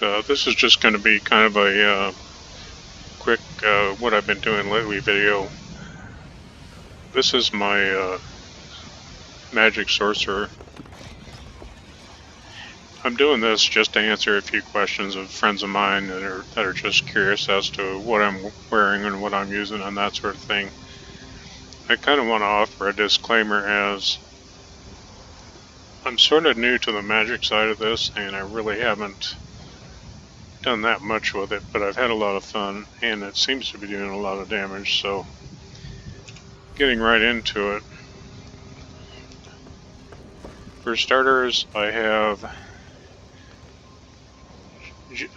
This is just going to be kind of a quick what I've been doing lately video. This is my magic sorcerer. I'm doing this just to answer a few questions of friends of mine that are just curious as to what I'm wearing and what I'm using and that sort of thing. I kind of want to offer a disclaimer as I'm sort of new to the magic side of this, and I really haven't done that much with it, but I've had a lot of fun, and it seems to be doing a lot of damage, so getting right into it. For starters, I have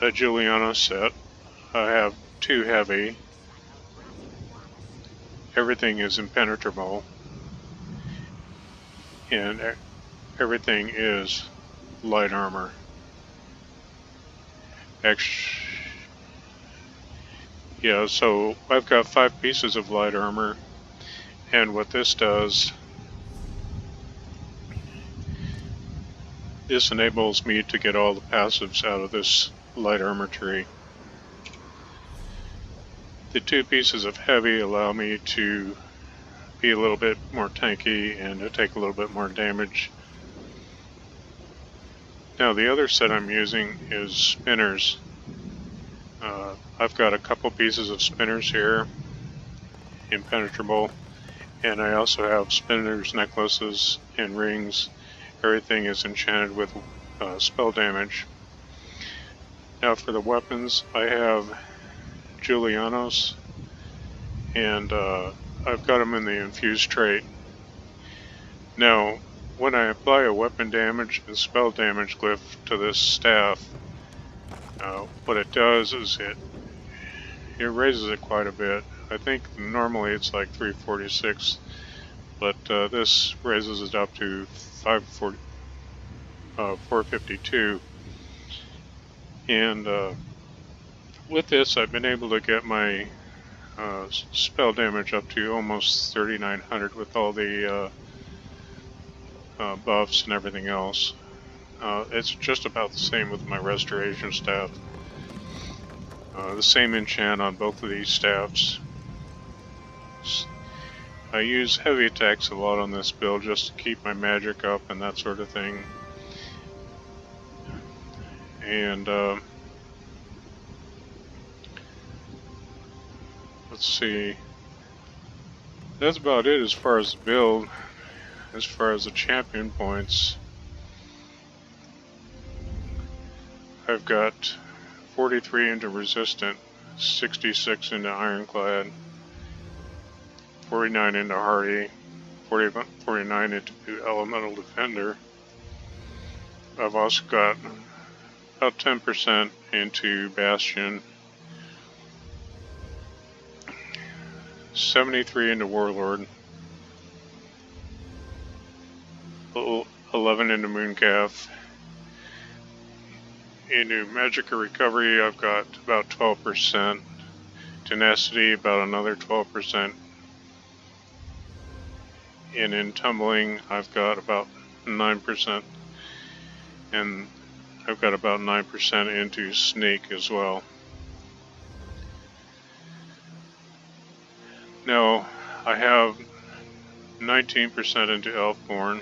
a Juliana set. I have 2 heavy. Everything is impenetrable, and everything is light armor. Yeah, so I've got 5 pieces of light armor, and what this does, this enables me to get all the passives out of this light armor tree. The 2 pieces of heavy allow me to be a little bit more tanky and to take a little bit more damage. Now the other set I'm using is spinners. I've got a couple pieces of spinners here, impenetrable, and I also have spinners, necklaces, and rings. Everything is enchanted with spell damage. Now for the weapons, I have Julianos, and I've got them in the infused trait. Now, when I apply a weapon damage and spell damage glyph to this staff, what it does is it raises it quite a bit. I think normally it's like 346, but this raises it up to 452. And with this, I've been able to get my spell damage up to almost 3,900 with all the buffs and everything else. It's just about the same with my restoration staff. The same enchant on both of these staffs. I use heavy attacks a lot on this build just to keep my magic up and that sort of thing. And let's see, that's about it as far as the build. As far as the champion points, I've got 43 into resistant, 66 into ironclad, 49 into hardy, 49 into elemental defender. I've also got about 10% into bastion, 73 into warlord, 11 into mooncalf. Into magic recovery, I've got about 12%. Tenacity, about another 12%. And in tumbling, I've got about 9%. And I've got about 9% into sneak as well. Now, I have 19% into elfborn,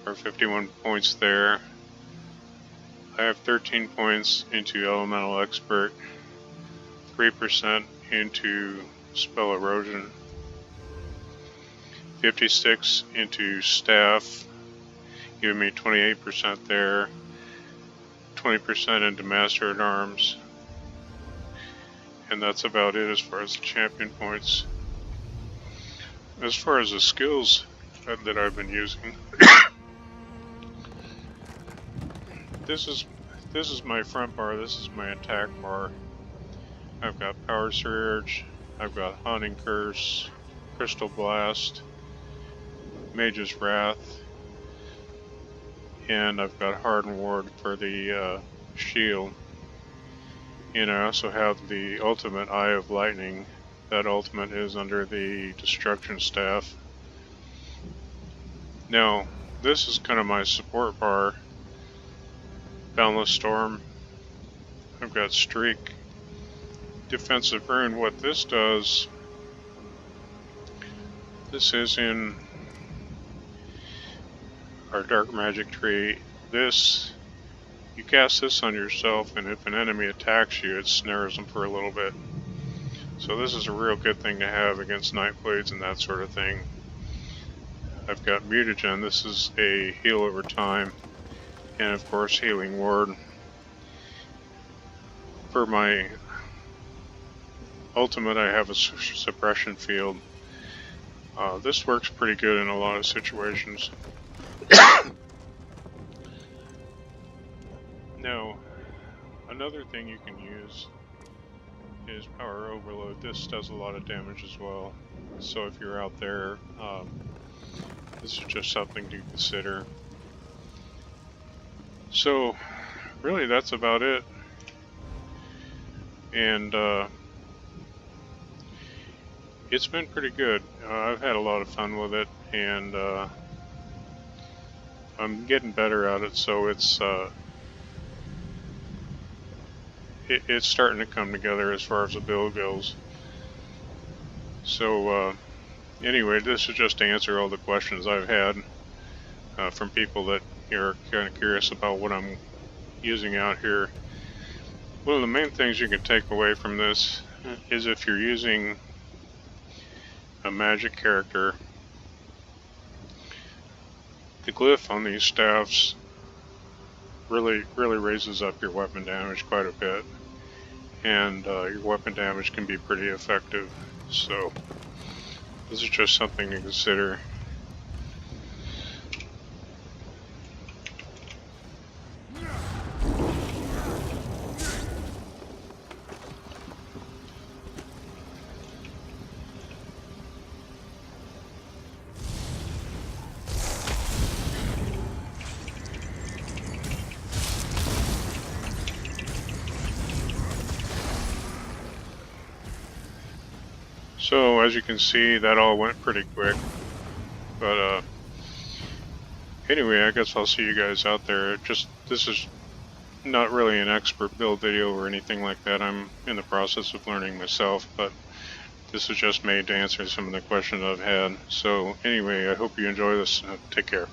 or 51 points there. I have 13 points into elemental expert, 3% into spell erosion, 56 into staff, giving me 28% there, 20% into master at arms, and that's about it as far as the champion points. As far as the skills that I've been using, this is my front bar, this is my attack bar. I've got Power Surge, I've got Haunting Curse, Crystal Blast, Mage's Wrath, and I've got Hardened Ward for the shield. And I also have the ultimate Eye of Lightning. That ultimate is under the Destruction Staff. Now, this is kind of my support bar. Boundless Storm, I've got streak, defensive rune. What this does, this is in our dark magic tree. This, you cast this on yourself, and if an enemy attacks you, it snares them for a little bit. So this is a real good thing to have against Nightblades and that sort of thing. I've got mutagen. This is a heal over time, and of course healing ward. For my ultimate, I have a suppression field. This works pretty good in a lot of situations. Now, another thing you can use is power overload. This does a lot of damage as well. So if you're out there, this is just something to consider. So, really that's about it. And it's been pretty good. I've had a lot of fun with it, and I'm getting better at it, so it's starting to come together as far as the build goes. So anyway, this is just to answer all the questions I've had from people that are kind of curious about what I'm using out here. One of the main things you can take away from this is if you're using a magic character, the glyph on these staffs really raises up your weapon damage quite a bit, and your weapon damage can be pretty effective. So this is just something to consider. So as you can see, that all went pretty quick, but anyway, I guess I'll see you guys out there. This is not really an expert build video or anything like that. I'm in the process of learning myself, but this is just made to answer some of the questions I've had. So anyway, I hope you enjoy this. Take care.